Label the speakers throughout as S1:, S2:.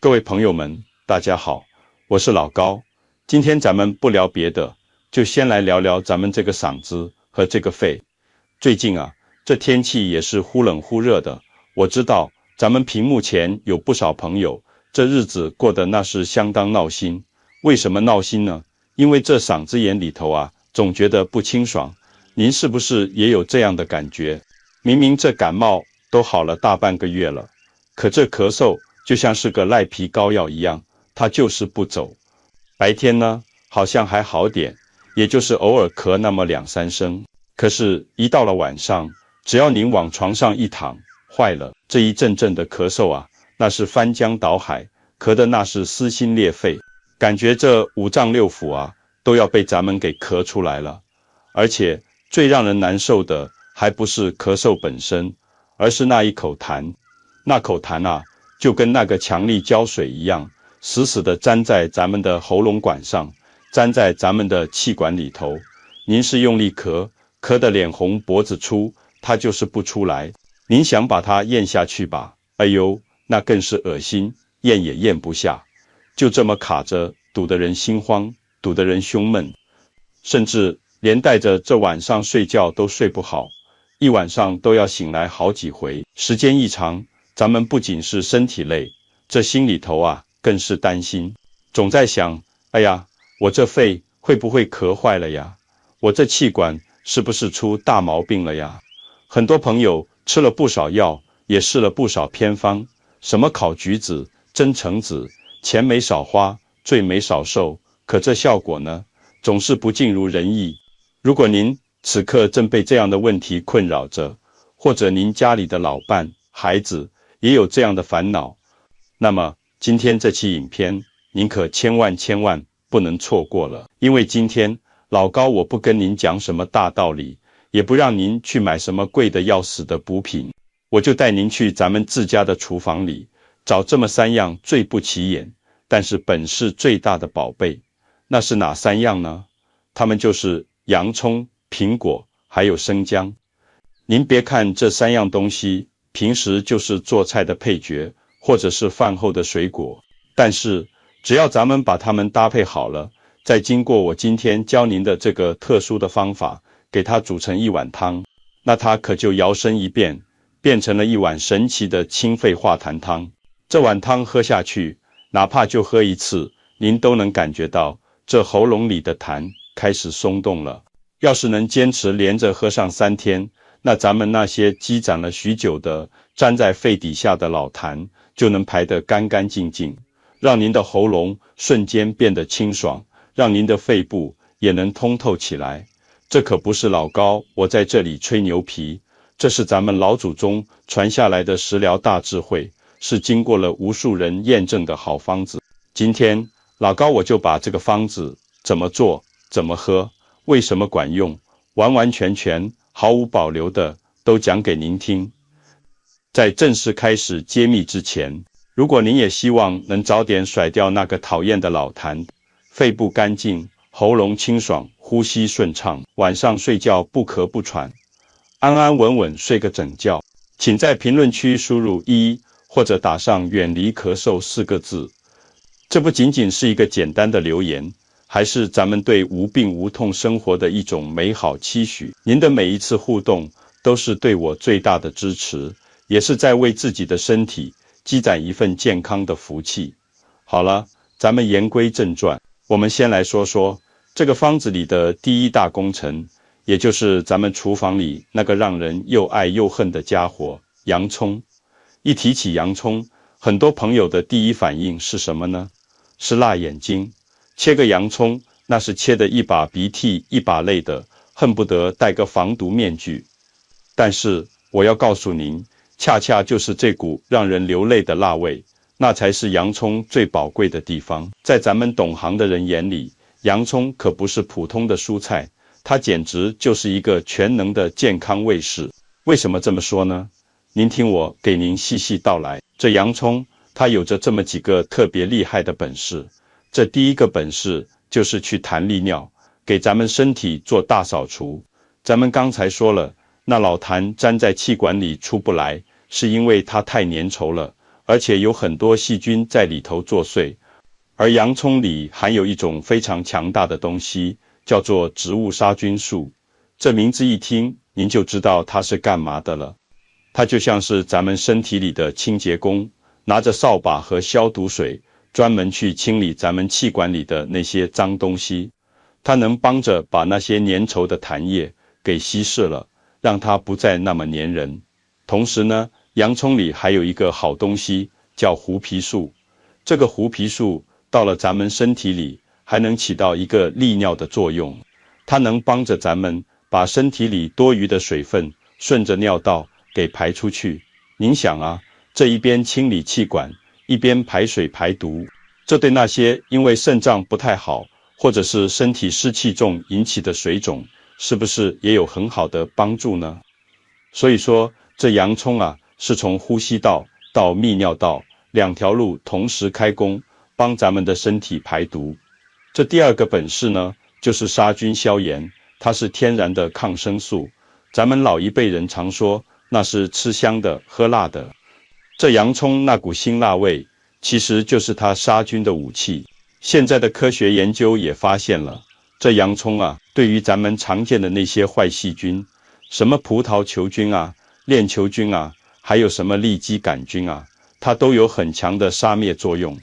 S1: 各位朋友们，大家好，我是老高。今天咱们不聊别的，就先来聊聊咱们这个嗓子和这个肺。最近啊，这天气也是忽冷忽热的。我知道咱们屏幕前有不少朋友，这日子过得那是相当闹心。为什么闹心呢？因为这嗓子眼里头啊，总觉得不清爽。您是不是也有这样的感觉？明明这感冒都好了大半个月了，可这咳嗽就像是个赖皮膏药一样，它就是不走。白天呢，好像还好点，也就是偶尔咳那么2、3声。可是，一到了晚上，只要您往床上一躺，坏了，这一阵阵的咳嗽啊，那是翻江倒海，咳得那是撕心裂肺，感觉这五脏六腑啊，都要被咱们给咳出来了。而且，最让人难受的，还不是咳嗽本身，而是那一口痰。那口痰啊，就跟那个强力胶水一样，死死地粘在咱们的喉咙管上，粘在咱们的气管里头。您是用力咳，咳得脸红脖子粗，它就是不出来。您想把它咽下去吧，哎呦，那更是恶心，咽也咽不下，就这么卡着，堵得人心慌，堵得人胸闷，甚至连带着这晚上睡觉都睡不好，一晚上都要醒来好几回。时间一长，咱们不仅是身体累，这心里头啊更是担心，总在想，哎呀，我这肺会不会咳坏了呀？我这气管是不是出大毛病了呀？很多朋友吃了不少药，也试了不少偏方，什么烤橘子、蒸橙子，钱没少花，罪没少受，可这效果呢，总是不尽如人意。如果您此刻正被这样的问题困扰着，或者您家里的老伴、孩子也有这样的烦恼，那么今天这期影片您可千万不能错过了。因为今天老高我不跟您讲什么大道理，也不让您去买什么贵的要死的补品，我就带您去咱们自家的厨房里，找这么3样最不起眼，但是本事最大的宝贝。那是哪3样呢？它们就是洋葱、苹果还有生姜。您别看这3样东西平时就是做菜的配角，或者是饭后的水果，但是只要咱们把它们搭配好了，再经过我今天教您的这个特殊的方法，给它煮成一碗汤，那它可就摇身一变，变成了一碗神奇的清肺化痰汤。这碗汤喝下去，哪怕就喝一次，您都能感觉到这喉咙里的痰开始松动了。要是能坚持连着喝上3天，那咱们那些积攒了许久的粘在肺底下的老痰就能排得干干净净，让您的喉咙瞬间变得清爽，让您的肺部也能通透起来。这可不是老高我在这里吹牛皮，这是咱们老祖宗传下来的食疗大智慧，是经过了无数人验证的好方子。今天老高我就把这个方子怎么做、怎么喝、为什么管用，完完全全毫无保留的都讲给您听。在正式开始揭秘之前，如果您也希望能早点甩掉那个讨厌的老痰，肺部干净，喉咙清爽，呼吸顺畅，晚上睡觉不咳不喘，安安稳稳睡个整觉，请在评论区输入1或者打上远离咳嗽4个字。这不仅仅是一个简单的留言，还是咱们对无病无痛生活的一种美好期许。您的每一次互动都是对我最大的支持，也是在为自己的身体积攒一份健康的福气。好了，咱们言归正传，我们先来说说这个方子里的第1大功臣，也就是咱们厨房里那个让人又爱又恨的家伙——洋葱。一提起洋葱，很多朋友的第一反应是什么呢？是辣眼睛。切个洋葱，那是切得一把鼻涕一把泪的，恨不得戴个防毒面具。但是我要告诉您，恰恰就是这股让人流泪的辣味，那才是洋葱最宝贵的地方。在咱们懂行的人眼里，洋葱可不是普通的蔬菜，它简直就是一个全能的健康卫士。为什么这么说呢？您听我给您细细道来。这洋葱它有着这么几个特别厉害的本事。这第1个本事就是去痰利尿，给咱们身体做大扫除。咱们刚才说了，那老痰粘在气管里出不来，是因为它太粘稠了，而且有很多细菌在里头作祟。而洋葱里含有一种非常强大的东西，叫做植物杀菌素。这名字一听，您就知道它是干嘛的了。它就像是咱们身体里的清洁工，拿着扫把和消毒水，专门去清理咱们气管里的那些脏东西。它能帮着把那些粘稠的痰液给稀释了，让它不再那么粘人。同时呢，洋葱里还有一个好东西，叫胡皮素。这个胡皮素到了咱们身体里，还能起到一个利尿的作用。它能帮着咱们把身体里多余的水分顺着尿道给排出去。您想啊，这一边清理气管，一边排水排毒，这对那些因为肾脏不太好，或者是身体湿气重引起的水肿，是不是也有很好的帮助呢？所以说，这洋葱啊，是从呼吸道到泌尿道两条路同时开工，帮咱们的身体排毒。这第二个本事呢，就是杀菌消炎，它是天然的抗生素。咱们老一辈人常说，那是吃香的喝辣的。这洋葱那股辛辣味，其实就是它杀菌的武器。现在的科学研究也发现了，这洋葱啊，对于咱们常见的那些坏细菌，什么葡萄球菌啊、链球菌啊，还有什么痢疾杆菌啊，它都有很强的杀灭作用。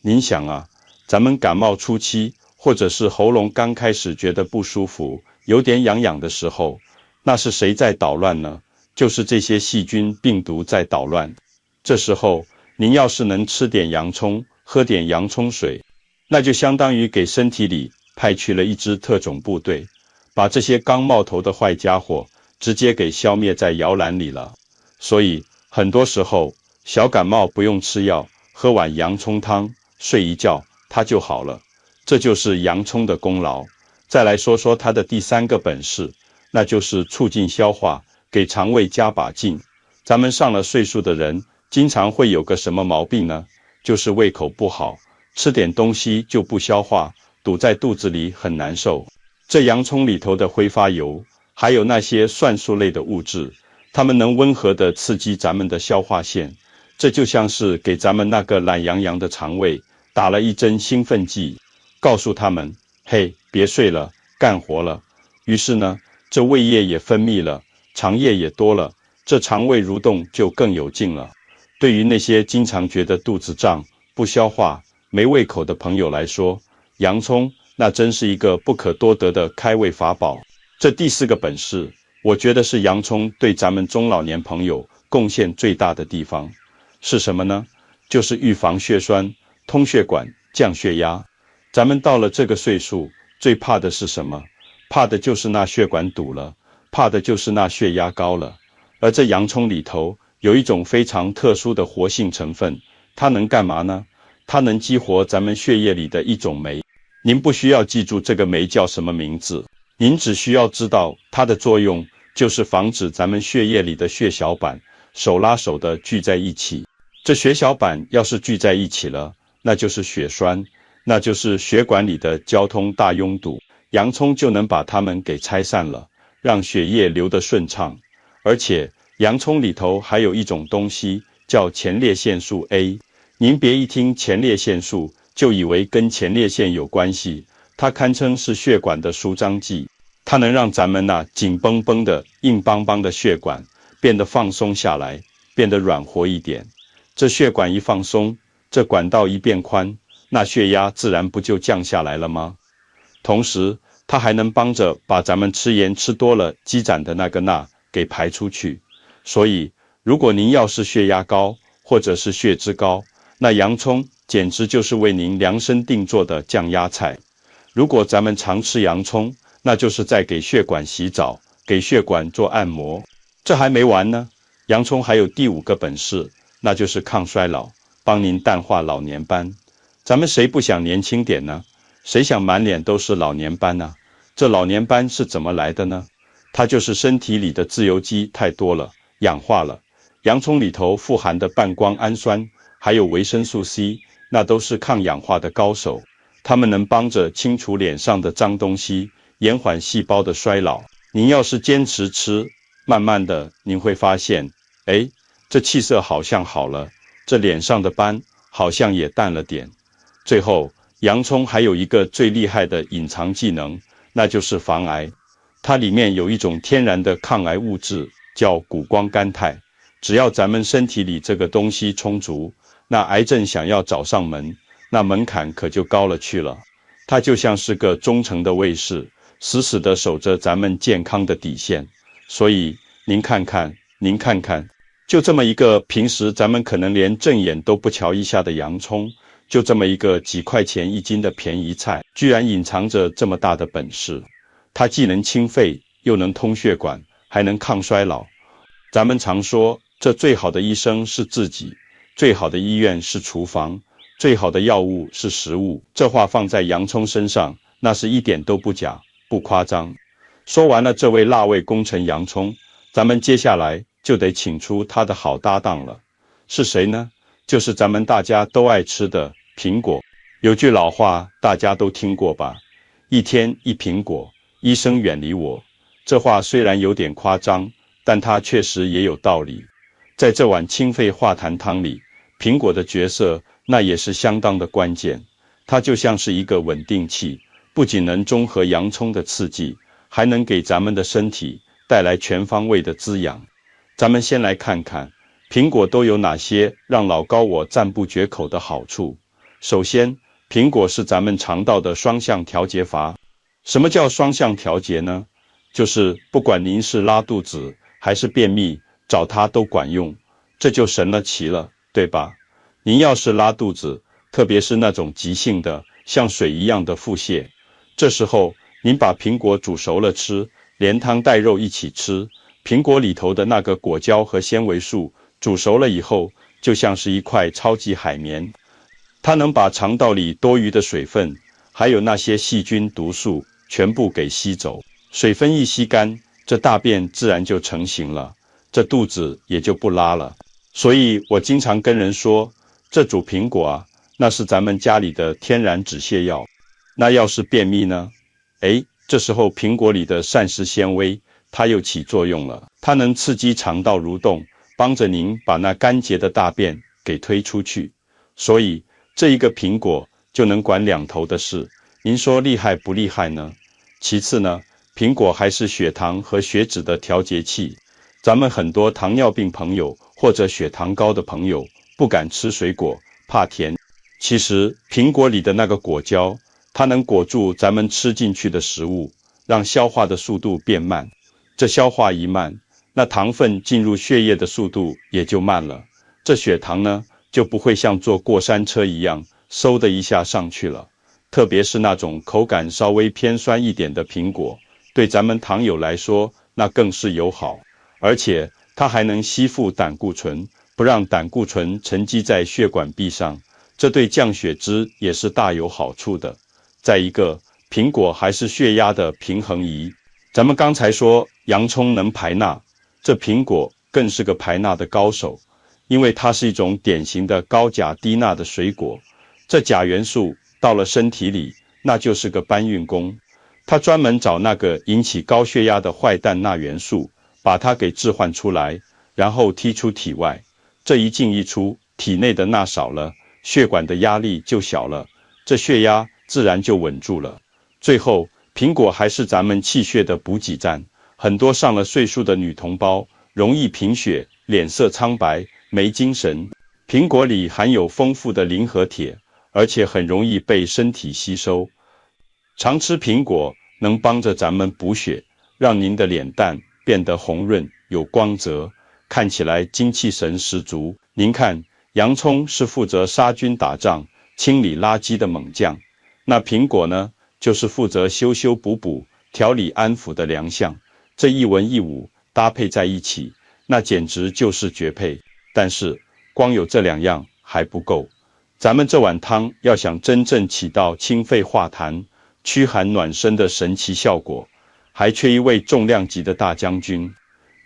S1: 您想啊，咱们感冒初期，或者是喉咙刚开始觉得不舒服，有点痒痒的时候，那是谁在捣乱呢？就是这些细菌病毒在捣乱。这时候，您要是能吃点洋葱，喝点洋葱水，那就相当于给身体里派去了一支特种部队，把这些刚冒头的坏家伙直接给消灭在摇篮里了。所以，很多时候，小感冒不用吃药，喝碗洋葱汤，睡一觉，它就好了。这就是洋葱的功劳。再来说说它的第三个本事，那就是促进消化，给肠胃加把劲。咱们上了岁数的人，经常会有个什么毛病呢？就是胃口不好，吃点东西就不消化，堵在肚子里很难受。这洋葱里头的挥发油，还有那些蒜素类的物质，它们能温和地刺激咱们的消化腺，这就像是给咱们那个懒洋洋的肠胃打了一针兴奋剂，告诉他们，嘿，别睡了，干活了。于是呢，这胃液也分泌了，肠液也多了，这肠胃蠕动就更有劲了。对于那些经常觉得肚子胀、不消化、没胃口的朋友来说，洋葱那真是一个不可多得的开胃法宝。这第四个本事，我觉得是洋葱对咱们中老年朋友贡献最大的地方。是什么呢？就是预防血栓、通血管、降血压。咱们到了这个岁数，最怕的是什么？怕的就是那血管堵了，怕的就是那血压高了。而这洋葱里头有一种非常特殊的活性成分，它能干嘛呢？它能激活咱们血液里的一种酶。您不需要记住这个酶叫什么名字，您只需要知道它的作用就是防止咱们血液里的血小板手拉手的聚在一起。这血小板要是聚在一起了，那就是血栓，那就是血管里的交通大拥堵。洋葱就能把它们给拆散了，让血液流得顺畅。而且洋葱里头还有一种东西叫前列腺素 A。 您别一听前列腺素就以为跟前列腺有关系，它堪称是血管的舒张剂。它能让咱们那紧绷绷的硬邦邦的血管变得放松下来，变得软和一点。这血管一放松，这管道一变宽，那血压自然不就降下来了吗？同时它还能帮着把咱们吃盐吃多了积攒的那个钠给排出去。所以如果您要是血压高或者是血脂高，那洋葱简直就是为您量身定做的降压菜。如果咱们常吃洋葱，那就是在给血管洗澡，给血管做按摩。这还没完呢，洋葱还有第五个本事，那就是抗衰老，帮您淡化老年斑。咱们谁不想年轻点呢？谁想满脸都是老年斑呢？这老年斑是怎么来的呢？它就是身体里的自由基太多了，氧化了。洋葱里头富含的半胱氨酸，还有维生素 C， 那都是抗氧化的高手。它们能帮着清除脸上的脏东西，延缓细胞的衰老。您要是坚持吃，慢慢的您会发现，这气色好像好了，这脸上的斑好像也淡了点。最后，洋葱还有一个最厉害的隐藏技能，那就是防癌。它里面有一种天然的抗癌物质，叫谷胱甘肽。只要咱们身体里这个东西充足，那癌症想要找上门，那门槛可就高了去了。它就像是个忠诚的卫士，死死地守着咱们健康的底线。所以您看看，就这么一个平时咱们可能连正眼都不瞧一下的洋葱，就这么一个几块钱一斤的便宜菜，居然隐藏着这么大的本事。它既能清肺，又能通血管，还能抗衰老。咱们常说，这最好的医生是自己，最好的医院是厨房，最好的药物是食物。这话放在洋葱身上，那是一点都不假，不夸张。说完了这位辣味功臣洋葱，咱们接下来就得请出他的好搭档了。是谁呢？就是咱们大家都爱吃的苹果。有句老话大家都听过吧，一天一苹果，医生远离我。这话虽然有点夸张，但它确实也有道理。在这碗清肺化痰汤里，苹果的角色那也是相当的关键。它就像是一个稳定器，不仅能中和洋葱的刺激，还能给咱们的身体带来全方位的滋养。咱们先来看看苹果都有哪些让老高我赞不绝口的好处。首先，苹果是咱们肠道的双向调节阀。什么叫双向调节呢？就是不管您是拉肚子还是便秘，找它都管用，这就神了奇了，对吧？您要是拉肚子，特别是那种急性的像水一样的腹泻，这时候您把苹果煮熟了吃，连汤带肉一起吃，苹果里头的那个果胶和纤维素煮熟了以后，就像是一块超级海绵，它能把肠道里多余的水分，还有那些细菌毒素全部给吸走。水分一吸干，这大便自然就成型了，这肚子也就不拉了。所以我经常跟人说，这煮苹果啊，那是咱们家里的天然止泻药。那要是便秘呢？这时候苹果里的膳食纤维它又起作用了，它能刺激肠道蠕动，帮着您把那干结的大便给推出去。所以这一个苹果就能管两头的事，您说厉害不厉害呢？其次呢，苹果还是血糖和血脂的调节器。咱们很多糖尿病朋友或者血糖高的朋友不敢吃水果，怕甜。其实苹果里的那个果胶，它能裹住咱们吃进去的食物，让消化的速度变慢。这消化一慢，那糖分进入血液的速度也就慢了。这血糖呢，就不会像坐过山车一样，嗖的一下上去了。特别是那种口感稍微偏酸一点的苹果，对咱们糖友来说，那更是友好。而且它还能吸附胆固醇，不让胆固醇沉积在血管壁上，这对降血脂也是大有好处的。再一个，苹果还是血压的平衡仪。咱们刚才说洋葱能排钠，这苹果更是个排钠的高手，因为它是一种典型的高钾低钠的水果。这钾元素到了身体里，那就是个搬运工，它专门找那个引起高血压的坏蛋钠元素，把它给置换出来，然后踢出体外。这一进一出，体内的钠少了，血管的压力就小了，这血压自然就稳住了。最后，苹果还是咱们气血的补给站。很多上了岁数的女同胞容易贫血，脸色苍白，没精神。苹果里含有丰富的磷和铁，而且很容易被身体吸收。常吃苹果能帮着咱们补血，让您的脸蛋变得红润有光泽，看起来精气神十足。您看，洋葱是负责杀菌打仗、清理垃圾的猛将，那苹果呢，就是负责修修补补、调理安抚的良相。这一文一武搭配在一起，那简直就是绝配。但是光有这两样还不够，咱们这碗汤要想真正起到清肺化痰、驱寒暖身的神奇效果，还缺一位重量级的大将军。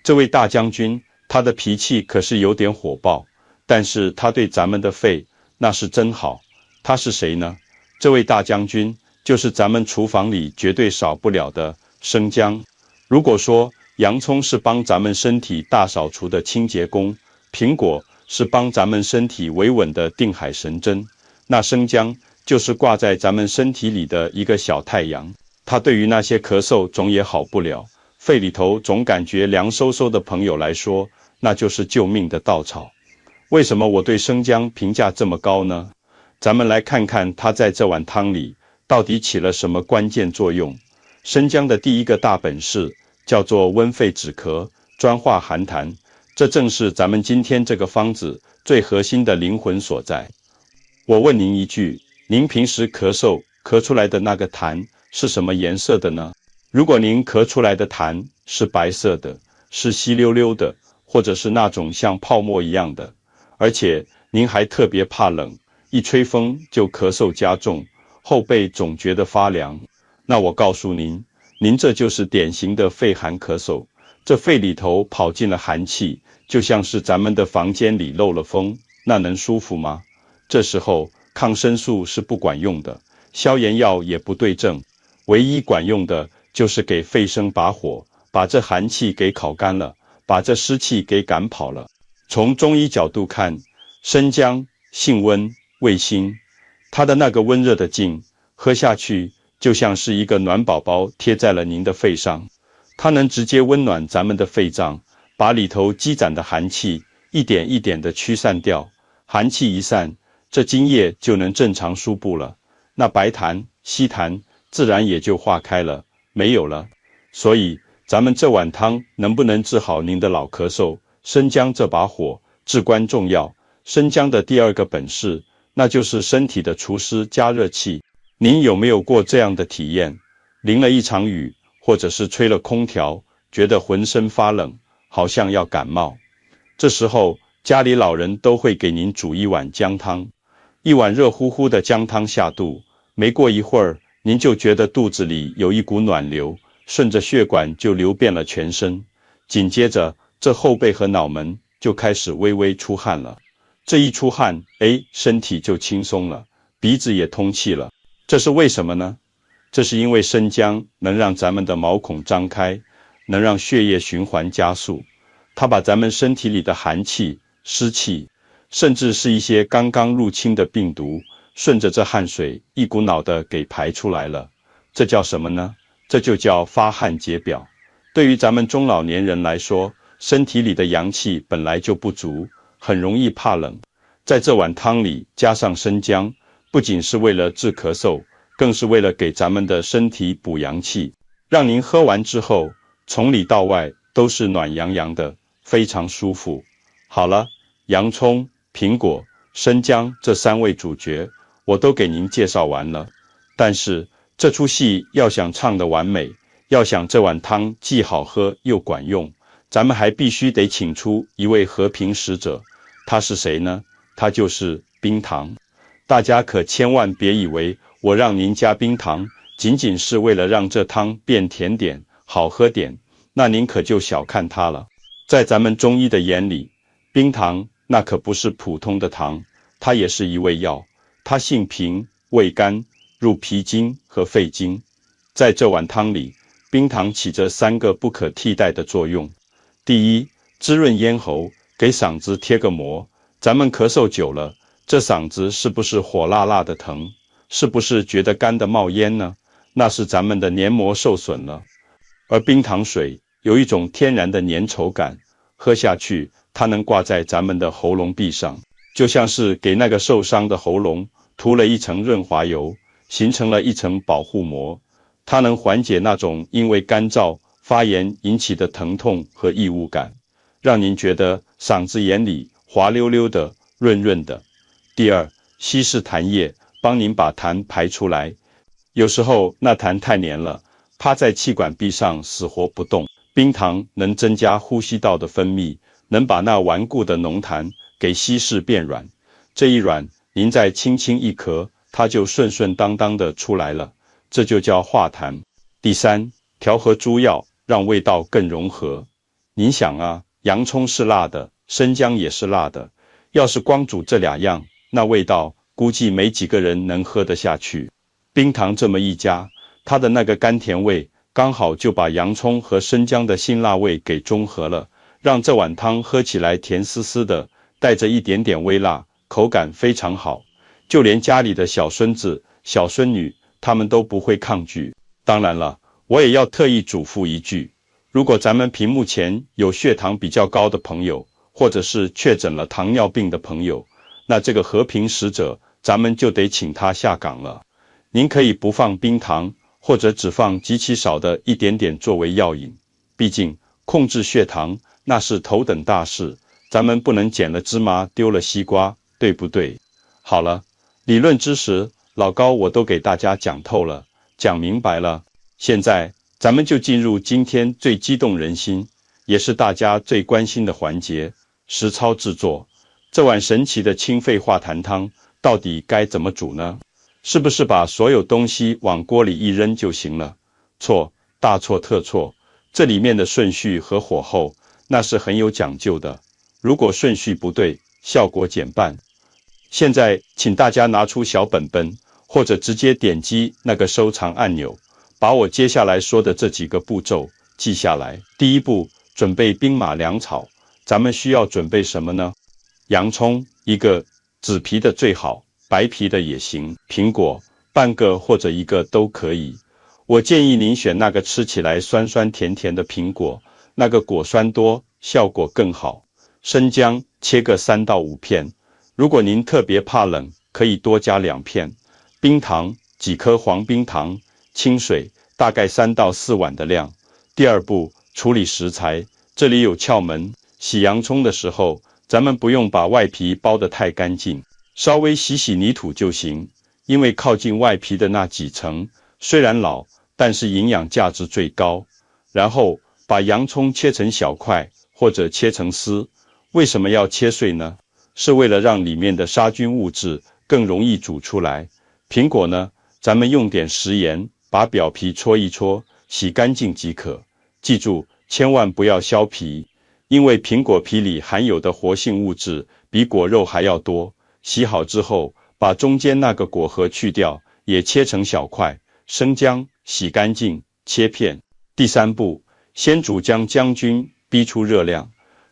S1: 这位大将军，他的脾气可是有点火爆，但是他对咱们的肺那是真好。他是谁呢？这位大将军就是咱们厨房里绝对少不了的生姜。如果说洋葱是帮咱们身体大扫除的清洁工，苹果是帮咱们身体维稳的定海神针。那生姜就是挂在咱们身体里的一个小太阳，它对于那些咳嗽总也好不了，肺里头总感觉凉飕飕的朋友来说，那就是救命的稻草。为什么我对生姜评价这么高呢？咱们来看看它在这碗汤里到底起了什么关键作用。生姜的第一个大本事叫做温肺止咳，专化寒痰，这正是咱们今天这个方子最核心的灵魂所在。我问您一句，您平时咳嗽咳出来的那个痰是什么颜色的呢？如果您咳出来的痰是白色的，是稀溜溜的，或者是那种像泡沫一样的，而且您还特别怕冷，一吹风就咳嗽加重，后背总觉得发凉，那我告诉您，您这就是典型的肺寒咳嗽。这肺里头跑进了寒气，就像是咱们的房间里漏了风，那能舒服吗？这时候抗生素是不管用的，消炎药也不对症，唯一管用的就是给肺生把火，把这寒气给烤干了，把这湿气给赶跑了。从中医角度看，生姜性温味辛，它的那个温热的劲，喝下去就像是一个暖宝宝贴在了您的肺上，它能直接温暖咱们的肺脏，把里头积攒的寒气一点一点的驱散掉。寒气一散，这津液就能正常输布了，那白痰稀痰自然也就化开了，没有了。所以咱们这碗汤能不能治好您的老咳嗽，生姜这把火至关重要。生姜的第二个本事，那就是身体的除湿加热器。您有没有过这样的体验？淋了一场雨，或者是吹了空调，觉得浑身发冷，好像要感冒。这时候家里老人都会给您煮一碗姜汤，一碗热乎乎的姜汤下肚，没过一会儿，您就觉得肚子里有一股暖流，顺着血管就流遍了全身。紧接着，这后背和脑门就开始微微出汗了。这一出汗，身体就轻松了，鼻子也通气了。这是为什么呢？这是因为生姜能让咱们的毛孔张开，能让血液循环加速。它把咱们身体里的寒气、湿气，甚至是一些刚刚入侵的病毒，顺着这汗水一股脑的给排出来了。这叫什么呢？这就叫发汗解表。对于咱们中老年人来说，身体里的阳气本来就不足，很容易怕冷。在这碗汤里加上生姜，不仅是为了治咳嗽，更是为了给咱们的身体补阳气，让您喝完之后，从里到外都是暖洋洋的，非常舒服。好了，洋葱、苹果、生姜这三位主角，我都给您介绍完了。但是这出戏要想唱得完美，要想这碗汤既好喝又管用，咱们还必须得请出一位和平使者。他是谁呢？他就是冰糖。大家可千万别以为我让您加冰糖，仅仅是为了让这汤变甜点、好喝点，那您可就小看它了。在咱们中医的眼里，冰糖那可不是普通的糖，它也是一味药。它性平、味甘、入脾经和肺经。在这碗汤里，冰糖起着三个不可替代的作用。第一，滋润咽喉，给嗓子贴个膜。咱们咳嗽久了，这嗓子是不是火辣辣的疼？是不是觉得干的冒烟呢？那是咱们的黏膜受损了。而冰糖水有一种天然的粘稠感，喝下去它能挂在咱们的喉咙壁上，就像是给那个受伤的喉咙涂了一层润滑油，形成了一层保护膜。它能缓解那种因为干燥、发炎引起的疼痛和异物感，让您觉得嗓子眼里滑溜溜的、润润的。第二，稀释痰液，帮您把痰排出来。有时候那痰太黏了，趴在气管壁上死活不动，冰糖能增加呼吸道的分泌，能把那顽固的浓痰给稀释变软。这一软，您再轻轻一咳，它就顺顺当当的出来了，这就叫化痰。第三，调和诸药，让味道更融合。您想啊，洋葱是辣的，生姜也是辣的，要是光煮这两样，那味道估计没几个人能喝得下去。冰糖这么一加，它的那个甘甜味刚好就把洋葱和生姜的辛辣味给中和了，让这碗汤喝起来甜丝丝的，带着一点点微辣，口感非常好，就连家里的小孙子、小孙女，他们都不会抗拒。当然了，我也要特意嘱咐一句，如果咱们屏幕前有血糖比较高的朋友，或者是确诊了糖尿病的朋友，那这个和平使者，咱们就得请他下岗了。您可以不放冰糖，或者只放极其少的一点点作为药引，毕竟控制血糖那是头等大事，咱们不能捡了芝麻丢了西瓜，对不对？好了，理论知识老高我都给大家讲透了，讲明白了，现在咱们就进入今天最激动人心，也是大家最关心的环节，实操制作。这碗神奇的清肺化痰汤到底该怎么煮呢？是不是把所有东西往锅里一扔就行了？错，大错特错，这里面的顺序和火候那是很有讲究的，如果顺序不对，效果减半。现在请大家拿出小本本，或者直接点击那个收藏按钮，把我接下来说的这几个步骤记下来。第一步，准备兵马粮草。咱们需要准备什么呢？洋葱1个，紫皮的最好，白皮的也行。苹果半个或者1个都可以。我建议您选那个吃起来酸酸甜甜的苹果，那个果酸多，效果更好。生姜切个3到5片，如果您特别怕冷，可以多加2片。冰糖几颗黄冰糖，清水大概3到4碗的量。第二步，处理食材，这里有窍门。洗洋葱的时候，咱们不用把外皮剥得太干净，稍微洗泥土就行，因为靠近外皮的那几层虽然老，但是营养价值最高。然后把洋葱切成小块，或者切成丝。为什么要切碎呢？是为了让里面的杀菌物质更容易煮出来。苹果呢，咱们用点食盐，把表皮搓一搓，洗干净即可。记住，千万不要削皮，因为苹果皮里含有的活性物质比果肉还要多。洗好之后，把中间那个果核去掉，也切成小块。生姜洗干净，切片。第三步，先煮姜菌，逼出热量。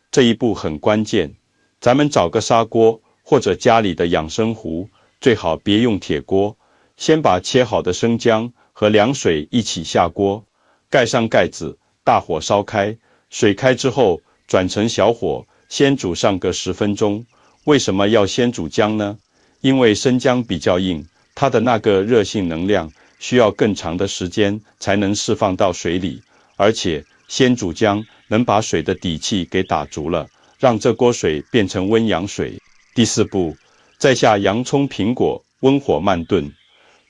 S1: 这一步很关键，咱们找个砂锅或者家里的养生壶，最好别用铁锅。先把切好的生姜和凉水一起下锅，盖上盖子，大火烧开。水开之后，转成小火，先煮上个10分钟。为什么要先煮姜呢？因为生姜比较硬，它的那个热性能量需要更长的时间才能释放到水里，而且先煮姜能把水的底气给打足了，让这锅水变成温阳水。第四步，再下洋葱苹果，温火慢炖，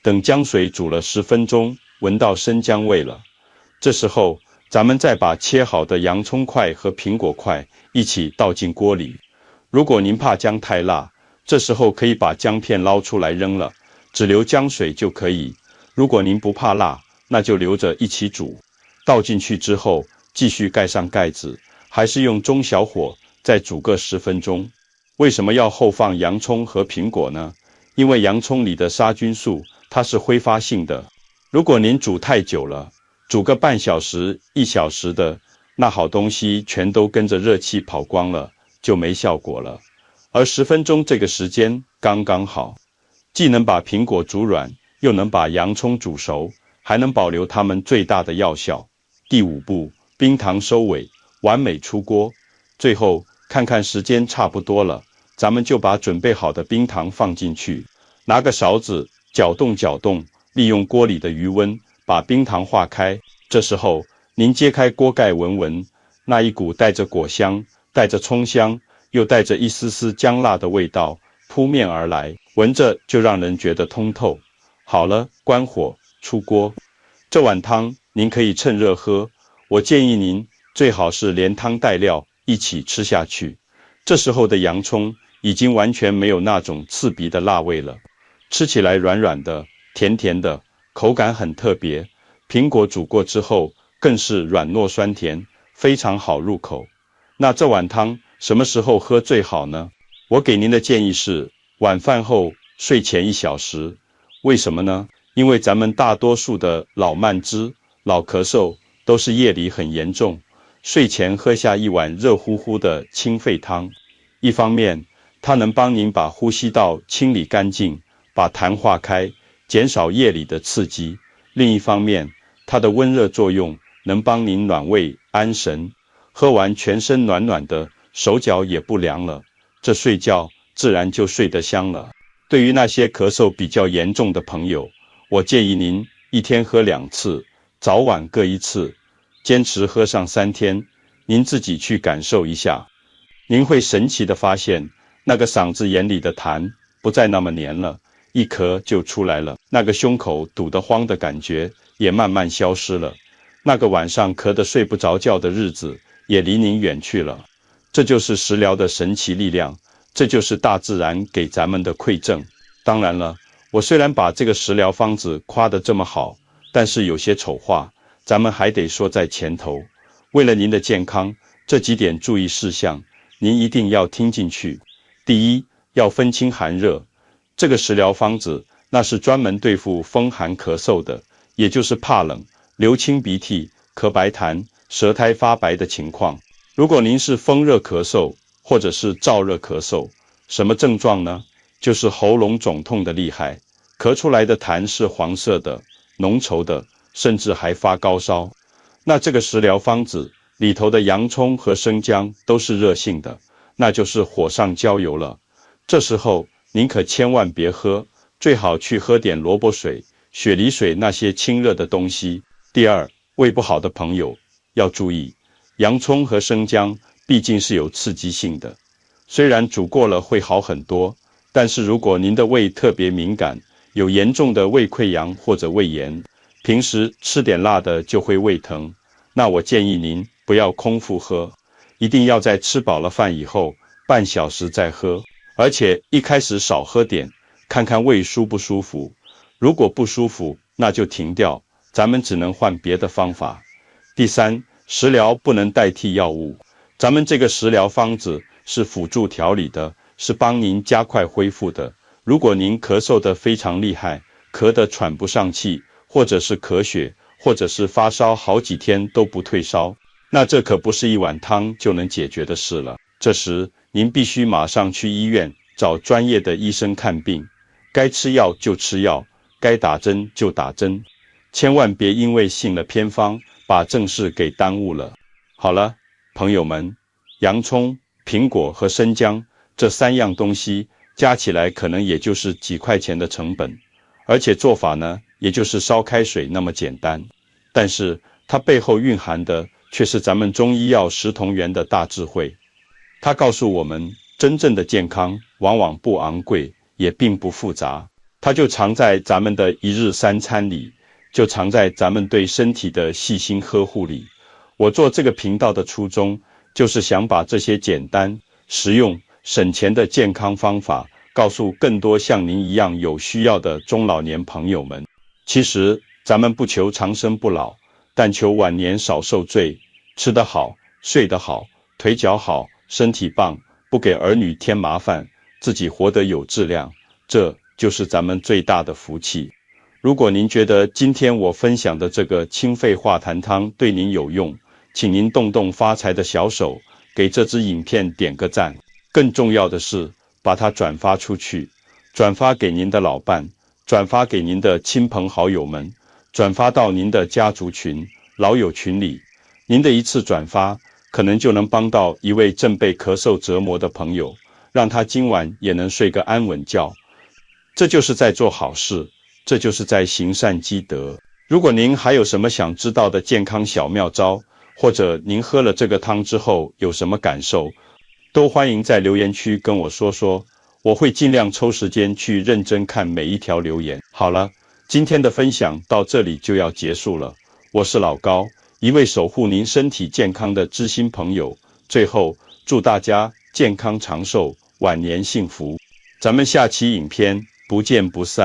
S1: 等姜水煮了10分钟，闻到生姜味了，这时候咱们再把切好的洋葱块和苹果块一起倒进锅里。如果您怕姜太辣，这时候可以把姜片捞出来扔了，只留姜水就可以。如果您不怕辣，那就留着一起煮。倒进去之后，继续盖上盖子，还是用中小火再煮个10分钟。为什么要后放洋葱和苹果呢？因为洋葱里的杀菌素它是挥发性的，如果您煮太久了，煮个半小时、1小时的，那好东西全都跟着热气跑光了，就没效果了。而10分钟这个时间刚刚好，既能把苹果煮软，又能把洋葱煮熟，还能保留它们最大的药效。第5步，冰糖收尾，完美出锅。最后看看时间差不多了，咱们就把准备好的冰糖放进去，拿个勺子搅动搅动，利用锅里的余温把冰糖化开。这时候您揭开锅盖闻闻，那一股带着果香，带着葱香，又带着一丝丝姜辣的味道扑面而来，闻着就让人觉得通透。好了，关火出锅。这碗汤您可以趁热喝，我建议您最好是连汤带料一起吃下去。这时候的洋葱已经完全没有那种刺鼻的辣味了，吃起来软软的，甜甜的，口感很特别。苹果煮过之后更是软糯酸甜，非常好入口。那这碗汤什么时候喝最好呢？我给您的建议是晚饭后睡前1小时。为什么呢？因为咱们大多数的老慢支、老咳嗽都是夜里很严重，睡前喝下一碗热乎乎的清肺汤，一方面，它能帮您把呼吸道清理干净，把痰化开，减少夜里的刺激；另一方面，它的温热作用能帮您暖胃安神，喝完全身暖暖的，手脚也不凉了，这睡觉自然就睡得香了。对于那些咳嗽比较严重的朋友，我建议您一天喝2次，早晚各1次，坚持喝上3天，您自己去感受一下，您会神奇地发现，那个嗓子眼里的痰不再那么黏了，一咳就出来了，那个胸口堵得慌的感觉也慢慢消失了，那个晚上咳得睡不着觉的日子也离您远去了。这就是食疗的神奇力量，这就是大自然给咱们的馈赠。当然了，我虽然把这个食疗方子夸得这么好，但是有些丑话，咱们还得说在前头。为了您的健康，这几点注意事项，您一定要听进去。第一，要分清寒热。这个食疗方子，那是专门对付风寒咳嗽的，也就是怕冷、流清鼻涕、咳白痰、舌苔发白的情况。如果您是风热咳嗽，或者是燥热咳嗽，什么症状呢？就是喉咙肿痛的厉害，咳出来的痰是黄色的、浓稠的，甚至还发高烧。那这个食疗方子里头的洋葱和生姜都是热性的，那就是火上浇油了。这时候您可千万别喝，最好去喝点萝卜水、雪梨水那些清热的东西。第二，胃不好的朋友要注意，洋葱和生姜毕竟是有刺激性的，虽然煮过了会好很多，但是如果您的胃特别敏感，有严重的胃溃疡或者胃炎，平时吃点辣的就会胃疼，那我建议您不要空腹喝，一定要在吃饱了饭以后半小时再喝，而且一开始少喝点，看看胃舒不舒服。如果不舒服，那就停掉，咱们只能换别的方法。第三，食疗不能代替药物，咱们这个食疗方子是辅助调理的，是帮您加快恢复的。如果您咳嗽得非常厉害，咳得喘不上气，或者是咳血，或者是发烧好几天都不退烧，那这可不是一碗汤就能解决的事了。这时您必须马上去医院找专业的医生看病，该吃药就吃药，该打针就打针，千万别因为信了偏方，把正事给耽误了。好了，朋友们，洋葱、苹果和生姜这3样东西加起来可能也就是几块钱的成本，而且做法呢，也就是烧开水那么简单，但是它背后蕴含的却是咱们中医药食同源的大智慧。它告诉我们，真正的健康往往不昂贵，也并不复杂，它就藏在咱们的一日3餐里，就藏在咱们对身体的细心呵护里。我做这个频道的初衷，就是想把这些简单、实用、省钱的健康方法，告诉更多像您一样有需要的中老年朋友们。其实，咱们不求长生不老，但求晚年少受罪，吃得好，睡得好，腿脚好，身体棒，不给儿女添麻烦，自己活得有质量，这就是咱们最大的福气。如果您觉得今天我分享的这个清肺化痰汤对您有用，请您动动发财的小手，给这支影片点个赞。更重要的是，把它转发出去，转发给您的老伴，转发给您的亲朋好友们，转发到您的家族群、老友群里。您的一次转发，可能就能帮到一位正被咳嗽折磨的朋友，让他今晚也能睡个安稳觉。这就是在做好事，这就是在行善积德。如果您还有什么想知道的健康小妙招，或者您喝了这个汤之后有什么感受，都欢迎在留言区跟我说说，我会尽量抽时间去认真看每一条留言。好了，今天的分享到这里就要结束了，我是老高，一位守护您身体健康的知心朋友。最后，祝大家健康长寿，晚年幸福。咱们下期影片不见不散。